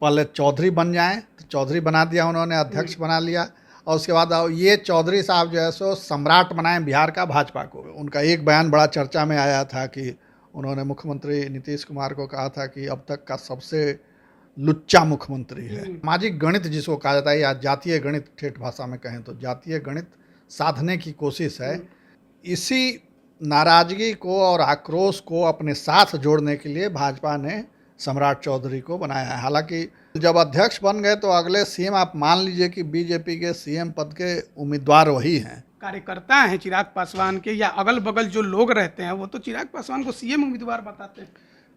पहले चौधरी बन जाएं तो चौधरी बना दिया उन्होंने, अध्यक्ष बना लिया। और उसके बाद ये चौधरी साहब जो है सो सम्राट बनाएं बिहार का भाजपा को। उनका एक बयान बड़ा चर्चा में आया था कि उन्होंने मुख्यमंत्री नीतीश कुमार को कहा था कि अब तक का सबसे लुच्चा मुख्यमंत्री है। सामाजिक गणित जिसको कहा जाता है या जातीय गणित, ठेठ भाषा में कहें तो जातीय गणित साधने की कोशिश है। इसी नाराजगी को और आक्रोश को अपने साथ जोड़ने के लिए भाजपा ने सम्राट चौधरी को बनाया है। हालांकि जब अध्यक्ष बन गए तो अगले सीएम आप मान लीजिए कि बीजेपी के सीएम पद के उम्मीदवार वही हैं। कार्यकर्ता हैं चिराग पासवान के, या अगल बगल जो लोग रहते हैं वो तो चिराग पासवान को सीएम उम्मीदवार बताते हैं।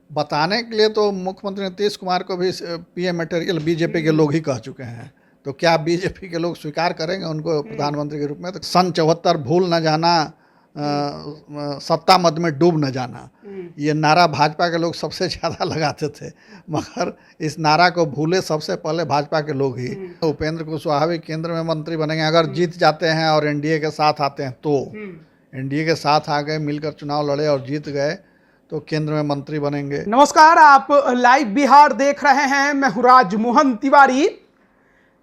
बताने के लिए तो मुख्यमंत्री नीतीश कुमार को भी पीएम मटेरियल बीजेपी के लोग ही कह चुके हैं। तो क्या बीजेपी के लोग स्वीकार करेंगे उनको प्रधानमंत्री के रूप में? तो सन 74 भूल न जाना, सत्ता मद में डूब न जाना, ये नारा भाजपा के लोग सबसे ज़्यादा लगाते थे। मगर इस नारा को भूले सबसे पहले भाजपा के लोग ही। उपेंद्र कुशवाहा भी केंद्र में मंत्री बनेंगे अगर जीत जाते हैं और एनडीए के साथ आते हैं तो। एनडीए के साथ आ गए, मिलकर चुनाव लड़े और जीत गए तो केंद्र में मंत्री बनेंगे। नमस्कार, आप लाइव बिहार देख रहे हैं। मैं हूं राजमोहन तिवारी।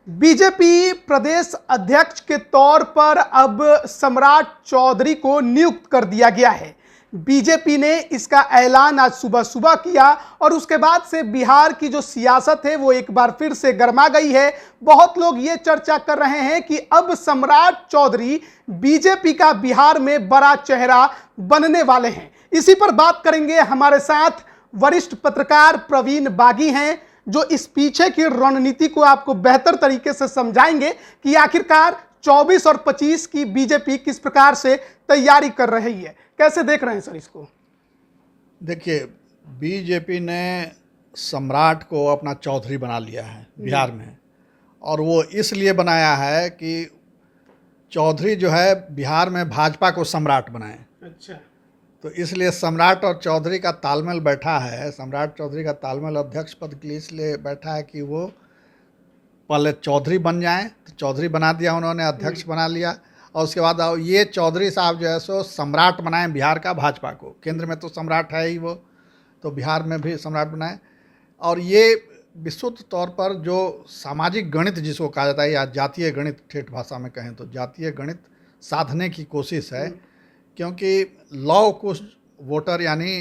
बीजेपी प्रदेश अध्यक्ष के तौर पर अब सम्राट चौधरी को नियुक्त कर दिया गया है। बीजेपी ने इसका ऐलान आज सुबह सुबह किया और उसके बाद से बिहार की जो सियासत है वो एक बार फिर से गर्मा गई है। बहुत लोग ये चर्चा कर रहे हैं कि अब सम्राट चौधरी बीजेपी का बिहार में बड़ा चेहरा बनने वाले हैं। इसी पर बात करेंगे। हमारे साथ वरिष्ठ पत्रकार प्रवीण बागी हैं जो इस पीछे की रणनीति को आपको बेहतर तरीके से समझाएंगे कि आखिरकार 24 और 25 की बीजेपी किस प्रकार से तैयारी कर रही है। कैसे देख रहे हैं सर इसको? देखिए, बीजेपी ने सम्राट को अपना चौधरी बना लिया है बिहार में, और वो इसलिए बनाया है कि चौधरी जो है बिहार में भाजपा को सम्राट बनाए। अच्छा, तो इसलिए सम्राट और चौधरी का तालमेल बैठा है। सम्राट चौधरी का तालमेल अध्यक्ष पद के लिए इसलिए बैठा है कि वो पहले चौधरी बन जाएं तो चौधरी बना दिया उन्होंने, अध्यक्ष बना लिया। और उसके बाद ये चौधरी साहब जो है सो सम्राट बनाएं बिहार का भाजपा को। केंद्र में तो सम्राट है ही वो, तो बिहार में भी सम्राट बनाएं। और ये विशुद्ध तौर पर जो सामाजिक गणित जिसको कहा जाता है या जातीय गणित, ठेठ भाषा में कहें तो जातीय गणित साधने की कोशिश है। क्योंकि लौह कुश वोटर यानी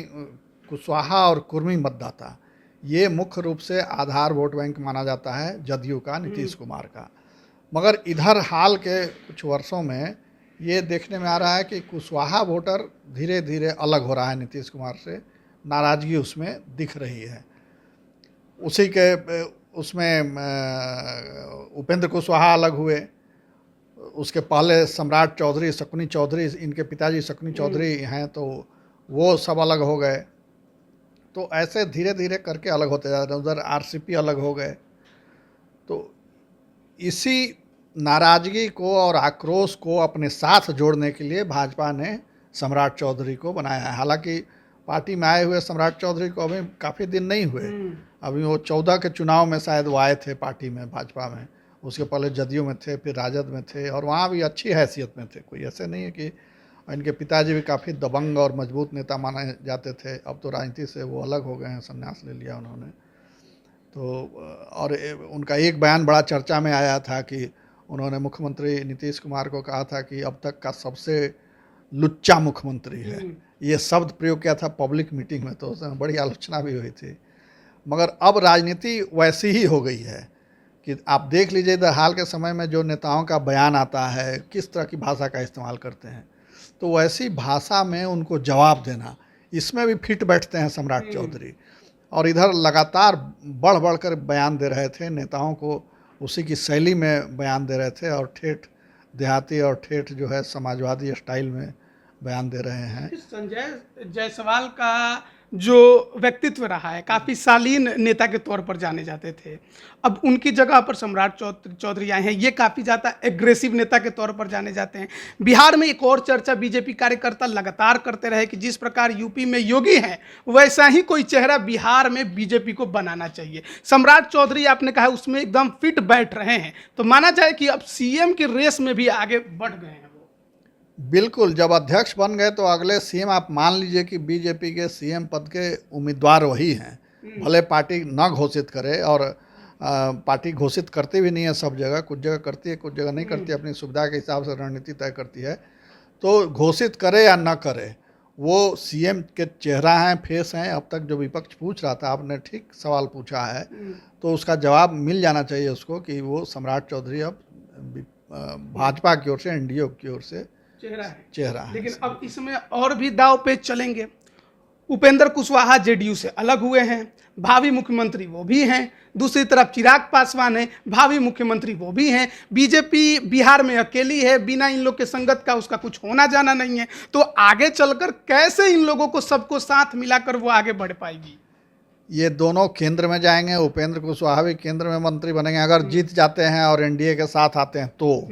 कुशवाहा और कुर्मी मतदाता, ये मुख्य रूप से आधार वोट बैंक माना जाता है जदयू का, नीतीश कुमार का। मगर इधर हाल के कुछ वर्षों में ये देखने में आ रहा है कि कुशवाहा वोटर धीरे धीरे अलग हो रहा है नीतीश कुमार से, नाराज़गी उसमें दिख रही है। उसी के उसमें उपेंद्र कुशवाहा अलग हुए, उसके पहले सम्राट चौधरी, शकुनी चौधरी, इनके पिताजी शकुनी चौधरी हैं, तो वो सब अलग हो गए। तो ऐसे धीरे धीरे करके अलग होते जा रहे हैं। उधर आरसीपी अलग हो गए। तो इसी नाराज़गी को और आक्रोश को अपने साथ जोड़ने के लिए भाजपा ने सम्राट चौधरी को बनाया है। हालांकि पार्टी में आए हुए सम्राट चौधरी को अभी काफ़ी दिन नहीं हुए। अभी वो 14 के चुनाव में शायद वो आए थे पार्टी में, भाजपा में। उसके पहले जदयू में थे, फिर राजद में थे, और वहाँ भी अच्छी हैसियत में थे। कोई ऐसे नहीं है कि इनके पिताजी भी काफ़ी दबंग और मजबूत नेता माने जाते थे। अब तो राजनीति से वो अलग हो गए हैं, संन्यास ले लिया उन्होंने। तो और उनका एक बयान बड़ा चर्चा में आया था कि उन्होंने मुख्यमंत्री नीतीश कुमार को कहा था कि अब तक का सबसे लुच्चा मुख्यमंत्री है। ये शब्द प्रयोग किया था पब्लिक मीटिंग में, तो उसमें बड़ी आलोचना भी हुई थी। मगर अब राजनीति वैसी ही हो गई है कि आप देख लीजिए इधर हाल के समय में जो नेताओं का बयान आता है, किस तरह की भाषा का इस्तेमाल करते हैं, तो वैसी भाषा में उनको जवाब देना, इसमें भी फिट बैठते हैं सम्राट चौधरी। और इधर लगातार बढ़ बढ़ कर बयान दे रहे थे, नेताओं को उसी की शैली में बयान दे रहे थे, और ठेठ देहाती और ठेठ जो है समाजवादी स्टाइल में बयान दे रहे हैं। संजय जायसवाल का जो व्यक्तित्व रहा है, काफ़ी शालीन नेता के तौर पर जाने जाते थे, अब उनकी जगह पर सम्राट चौधरी आए हैं। ये काफ़ी ज़्यादा एग्रेसिव नेता के तौर पर जाने जाते हैं। बिहार में एक और चर्चा बीजेपी कार्यकर्ता लगातार करते रहे कि जिस प्रकार यूपी में योगी हैं, वैसा ही कोई चेहरा बिहार में बीजेपी को बनाना चाहिए। सम्राट चौधरी, आपने कहा, उसमें एकदम फिट बैठ रहे हैं। तो माना जाए कि अब सीएम की रेस में भी आगे बढ़ गए हैं। बिल्कुल, जब अध्यक्ष बन गए तो अगले सीएम आप मान लीजिए कि बीजेपी के सीएम पद के उम्मीदवार वही हैं। भले पार्टी न घोषित करे और पार्टी घोषित करती भी नहीं है सब जगह, कुछ जगह करती है, कुछ जगह नहीं करती है, अपनी सुविधा के हिसाब से रणनीति तय करती है। तो घोषित करे या न करे, वो सीएम के चेहरा हैं, फेस हैं। अब तक जो विपक्ष पूछ रहा था, आपने ठीक सवाल पूछा है, तो उसका जवाब मिल जाना चाहिए उसको कि वो सम्राट चौधरी अब भाजपा की ओर से, एनडीए की ओर से चेहरा है। लेकिन अब इसमें और भी दाव पेच चलेंगे। उपेंद्र कुशवाहा जेडीयू से अलग हुए हैं, भावी मुख्यमंत्री वो भी हैं। दूसरी तरफ चिराग पासवान है, भावी मुख्यमंत्री वो भी हैं। बीजेपी बिहार में अकेली है, बिना इन लोग के संगत का उसका कुछ होना जाना नहीं है। तो आगे चलकर कैसे इन लोगों को सबको साथ मिलाकर वो आगे बढ़ पाएगी? ये दोनों केंद्र में जाएंगे, उपेंद्र कुशवाहा भी केंद्र में मंत्री बनेंगे अगर जीत जाते हैं और एनडीए के साथ आते हैं तो।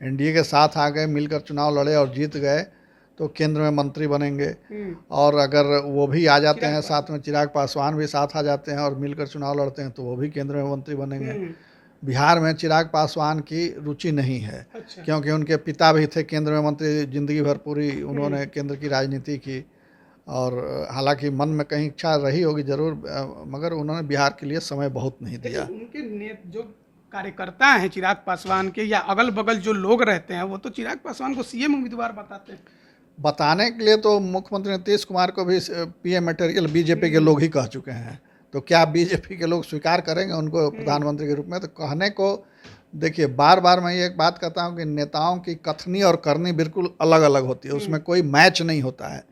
एनडीए के साथ आ गए, मिलकर चुनाव लड़े और जीत गए तो केंद्र में मंत्री बनेंगे। और अगर वो भी आ जाते हैं साथ में, चिराग पासवान भी साथ आ जाते हैं और मिलकर चुनाव लड़ते हैं तो वो भी केंद्र में मंत्री बनेंगे। बिहार में चिराग पासवान की रुचि नहीं है। अच्छा। क्योंकि उनके पिता भी थे केंद्र में मंत्री, जिंदगी भर पूरी उन्होंने केंद्र की राजनीति की। और हालांकि मन में कहीं इच्छा रही होगी जरूर, मगर उन्होंने बिहार के लिए समय बहुत नहीं दिया। उनके जो कार्यकर्ता हैं चिराग पासवान के या अगल बगल जो लोग रहते हैं, वो तो चिराग पासवान को सीएम उम्मीदवार बताते हैं। बताने के लिए तो मुख्यमंत्री नीतीश कुमार को भी पीएम मटेरियल बीजेपी के लोग ही कह चुके हैं। तो क्या बीजेपी के लोग स्वीकार करेंगे उनको प्रधानमंत्री के रूप में? तो कहने को, देखिए, बार बार मैं ये एक बात कहता हूँ कि नेताओं की कथनी और करनी बिल्कुल अलग अलग होती है, उसमें कोई मैच नहीं होता है।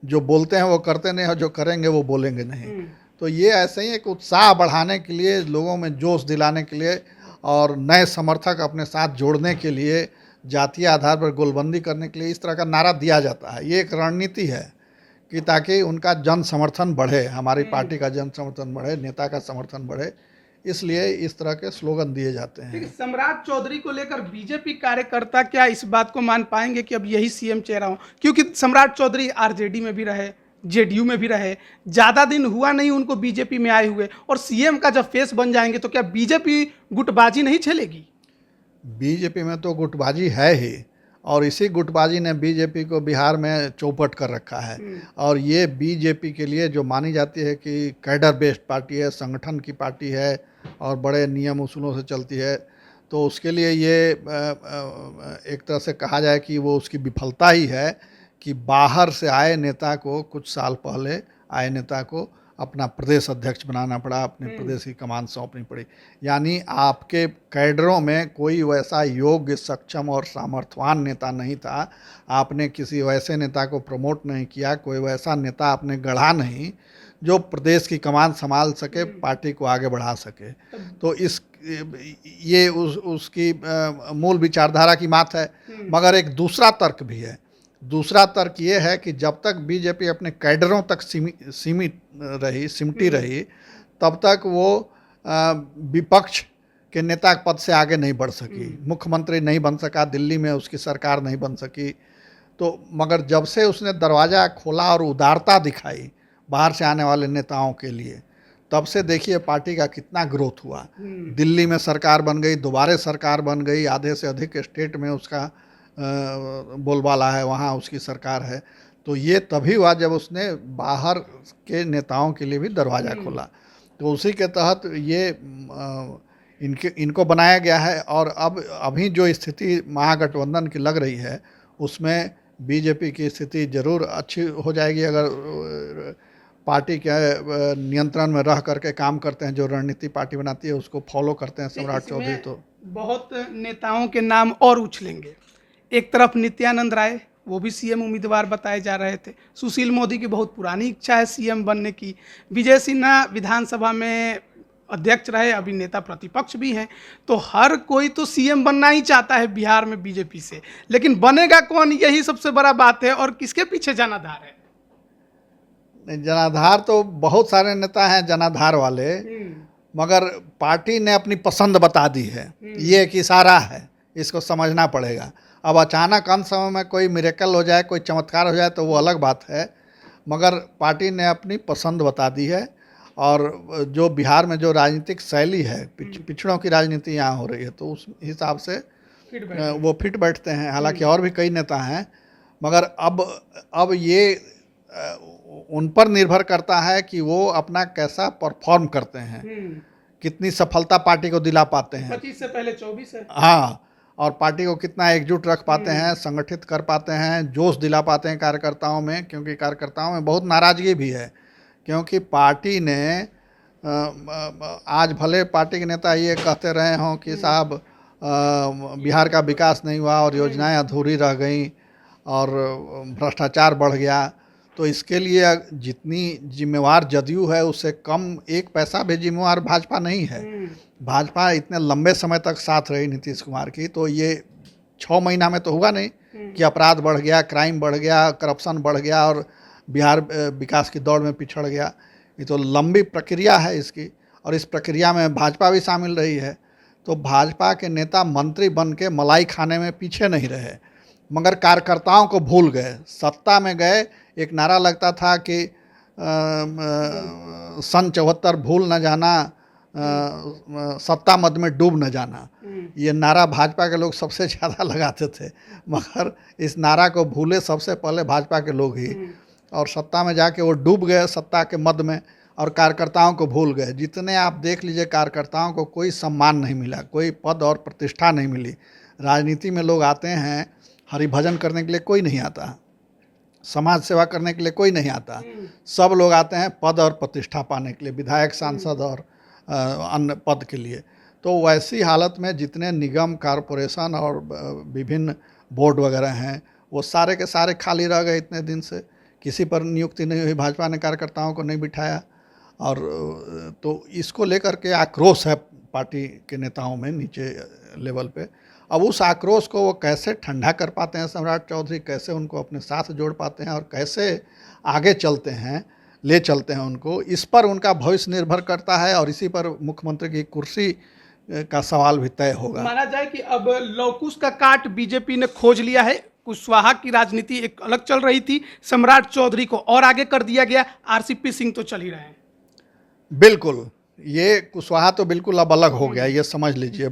जो बोलते हैं वो करते नहीं, और जो करेंगे वो बोलेंगे नहीं। तो ये ऐसे ही एक उत्साह बढ़ाने के लिए, लोगों में जोश दिलाने के लिए और नए समर्थक अपने साथ जोड़ने के लिए, जातीय आधार पर गोलबंदी करने के लिए इस तरह का नारा दिया जाता है। ये एक रणनीति है कि ताकि उनका जन समर्थन बढ़े, हमारी पार्टी का जन समर्थन बढ़े, नेता का समर्थन बढ़े, इसलिए इस तरह के स्लोगन दिए जाते हैं। सम्राट चौधरी को लेकर बीजेपी कार्यकर्ता क्या इस बात को मान पाएंगे कि अब यही सीएम चेहरा हो? क्योंकि सम्राट चौधरी आरजेडी में भी रहे, जेडीयू में भी रहे, ज़्यादा दिन हुआ नहीं उनको बीजेपी में आए हुए, और सीएम का जब फेस बन जाएंगे तो क्या बीजेपी गुटबाजी नहीं झेलेगी? बीजेपी में तो गुटबाजी है ही, और इसी गुटबाजी ने बीजेपी को बिहार में चौपट कर रखा है। और ये बीजेपी के लिए जो मानी जाती है कि कैडर बेस्ड पार्टी है, संगठन की पार्टी है और बड़े नियम उसूलों से चलती है, तो उसके लिए ये एक तरह से कहा जाए कि वो उसकी विफलता ही है कि बाहर से आए नेता को, कुछ साल पहले आए नेता को अपना प्रदेश अध्यक्ष बनाना पड़ा, अपने प्रदेश की कमान सौंपनी पड़ी। यानी आपके कैडरों में कोई वैसा योग्य, सक्षम और सामर्थ्यवान नेता नहीं था। आपने किसी वैसे नेता को प्रमोट नहीं किया, कोई वैसा नेता आपने गढ़ा नहीं जो प्रदेश की कमान संभाल सके, पार्टी को आगे बढ़ा सके। तो ये उसकी मूल विचारधारा की बात है। मगर एक दूसरा तर्क भी है। दूसरा तर्क ये है कि जब तक बीजेपी अपने कैडरों तक सिमटी रही, तब तक वो विपक्ष के नेता पद से आगे नहीं बढ़ सकी, मुख्यमंत्री नहीं बन सका, दिल्ली में उसकी सरकार नहीं बन सकी। तो मगर जब से उसने दरवाज़ा खोला और उदारता दिखाई बाहर से आने वाले नेताओं के लिए, तब से देखिए पार्टी का कितना ग्रोथ हुआ। दिल्ली में सरकार बन गई, दोबारा सरकार बन गई, आधे से अधिक स्टेट में उसका बोलबाला है, वहाँ उसकी सरकार है। तो ये तभी हुआ जब उसने बाहर के नेताओं के लिए भी दरवाज़ा खोला। तो उसी के तहत ये इनको बनाया गया है। और अब अभी जो स्थिति महागठबंधन की लग रही है, उसमें बीजेपी की स्थिति ज़रूर अच्छी हो जाएगी अगर पार्टी के नियंत्रण में रह करके काम करते हैं। जो रणनीति पार्टी बनाती है उसको फॉलो करते हैं सम्राट चौधरी। तो बहुत नेताओं के नाम और उछलेंगे। एक तरफ नित्यानंद राय, वो भी सीएम उम्मीदवार बताए जा रहे थे। सुशील मोदी की बहुत पुरानी इच्छा है सीएम बनने की। विजय सिन्हा विधानसभा में अध्यक्ष रहे, अभी नेता प्रतिपक्ष भी हैं। तो हर कोई तो सीएम बनना ही चाहता है बिहार में बीजेपी से, लेकिन बनेगा कौन, यही सबसे बड़ा बात है। और किसके पीछे जनाधार है? जनाधार तो बहुत सारे नेता हैं जनाधार वाले, मगर पार्टी ने अपनी पसंद बता दी है। ये एक इशारा है, इसको समझना पड़ेगा। अब अचानक कम समय में कोई मिरेकल हो जाए, कोई चमत्कार हो जाए तो वो अलग बात है, मगर पार्टी ने अपनी पसंद बता दी है। और जो बिहार में जो राजनीतिक शैली है, पिछड़ों की राजनीति यहाँ हो रही है, तो उस हिसाब से वो फिट बैठते हैं। हालांकि और भी कई नेता हैं, मगर अब ये उन पर निर्भर करता है कि वो अपना कैसा परफॉर्म करते हैं, कितनी सफलता पार्टी को दिला पाते हैं। 25 से पहले 24 है। हाँ, और पार्टी को कितना एकजुट रख पाते हैं, संगठित कर पाते हैं, जोश दिला पाते हैं कार्यकर्ताओं में, क्योंकि कार्यकर्ताओं में बहुत नाराज़गी भी है, क्योंकि पार्टी ने आज भले पार्टी के नेता ये कहते रहे हों कि साहब बिहार का विकास नहीं हुआ और योजनाएं अधूरी रह गई और भ्रष्टाचार बढ़ गया, तो इसके लिए जितनी जिम्मेवार जदयू है उससे कम एक पैसा भी जिम्मेवार भाजपा नहीं है। भाजपा इतने लंबे समय तक साथ रही नीतीश कुमार की, तो ये 6 महीना में तो हुआ नहीं कि अपराध बढ़ गया, क्राइम बढ़ गया, करप्शन बढ़ गया और बिहार विकास की दौड़ में पिछड़ गया। ये तो लंबी प्रक्रिया है इसकी, और इस प्रक्रिया में भाजपा भी शामिल रही है। तो भाजपा के नेता मंत्री बन के मलाई खाने में पीछे नहीं रहे, मगर कार्यकर्ताओं को भूल गए। सत्ता में गए, एक नारा लगता था कि सन 74 भूल न जाना, सत्ता मद में डूब न जाना। ये नारा भाजपा के लोग सबसे ज़्यादा लगाते थे, मगर इस नारा को भूले सबसे पहले भाजपा के लोग ही, और सत्ता में जाके वो डूब गए सत्ता के मद में और कार्यकर्ताओं को भूल गए। जितने आप देख लीजिए, कार्यकर्ताओं को कोई सम्मान नहीं मिला, कोई पद और प्रतिष्ठा नहीं मिली। राजनीति में लोग आते हैं, हरिभजन करने के लिए कोई नहीं आता, समाज सेवा करने के लिए कोई नहीं आता, सब लोग आते हैं पद और प्रतिष्ठा पाने के लिए, विधायक, सांसद और अन्य पद के लिए। तो वैसी हालत में जितने निगम, कॉरपोरेशन और विभिन्न बोर्ड वगैरह हैं, वो सारे के सारे खाली रह गए इतने दिन से। किसी पर नियुक्ति नहीं हुई, भाजपा ने कार्यकर्ताओं को नहीं बिठाया, और तो इसको लेकर के आक्रोश है पार्टी के नेताओं में नीचे लेवल पे। अब उस आक्रोश को वो कैसे ठंडा कर पाते हैं सम्राट चौधरी, कैसे उनको अपने साथ जोड़ पाते हैं और कैसे आगे चलते हैं, ले चलते हैं उनको, इस पर उनका भविष्य निर्भर करता है, और इसी पर मुख्यमंत्री की कुर्सी का सवाल भी तय होगा। माना जाए कि अब लौकुश का काट बीजेपी ने खोज लिया है। कुशवाहा की राजनीति एक अलग चल रही थी, सम्राट चौधरी को और आगे कर दिया गया, आरसीपी सिंह तो चल ही रहे हैं। बिल्कुल, ये कुशवाहा तो बिल्कुल अब अलग हो गया, ये समझ लीजिए।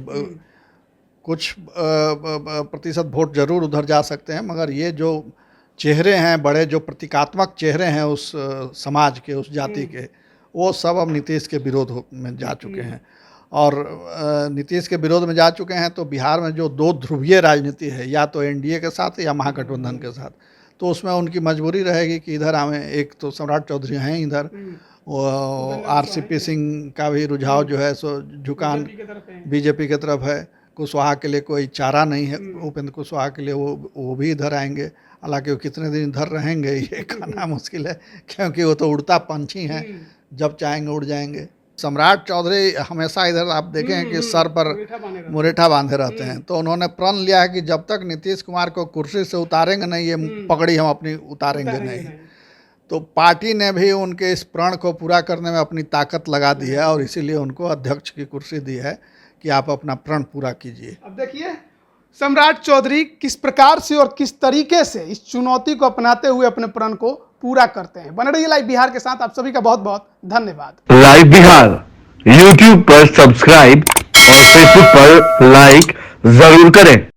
कुछ प्रतिशत वोट जरूर उधर जा सकते हैं, मगर ये जो चेहरे हैं, बड़े जो प्रतीकात्मक चेहरे हैं उस समाज के, उस जाति के, वो सब अब नीतीश के विरोध में जा चुके हैं। और नीतीश के विरोध में जा चुके हैं, तो बिहार में जो 2 ध्रुवीय राजनीति है, या तो एनडीए के साथ या महागठबंधन के साथ, तो उसमें उनकी मजबूरी रहेगी कि इधर हमें, एक तो सम्राट चौधरी हैं इधर, आरसीपी सिंह का भी रुझाव जो है सो झुकान बीजेपी की तरफ है। कुशवाहा के लिए कोई चारा नहीं है, उपेंद्र कुशवाहा के लिए वो भी इधर आएंगे, हालांकि वो कितने दिन इधर रहेंगे ये कहना मुश्किल है, क्योंकि वो तो उड़ता पंछी हैं, जब चाहेंगे उड़ जाएंगे। सम्राट चौधरी हमेशा इधर आप देखें कि सर पर मुरेठा बांधे रहते हैं, तो उन्होंने प्रण लिया है कि जब तक नीतीश कुमार को कुर्सी से उतारेंगे नहीं, ये पगड़ी हम अपनी उतारेंगे नहीं। तो पार्टी ने भी उनके इस प्रण को पूरा करने में अपनी ताकत लगा दी है, और इसीलिए उनको अध्यक्ष की कुर्सी दी है कि आप अपना प्रण पूरा कीजिए। अब देखिए सम्राट चौधरी किस प्रकार से और किस तरीके से इस चुनौती को अपनाते हुए अपने प्रण को पूरा करते हैं। बने रहिए लाइव बिहार के साथ, आप सभी का बहुत बहुत धन्यवाद। लाइव बिहार यूट्यूब पर सब्सक्राइब और फेसबुक पर लाइक जरूर करें।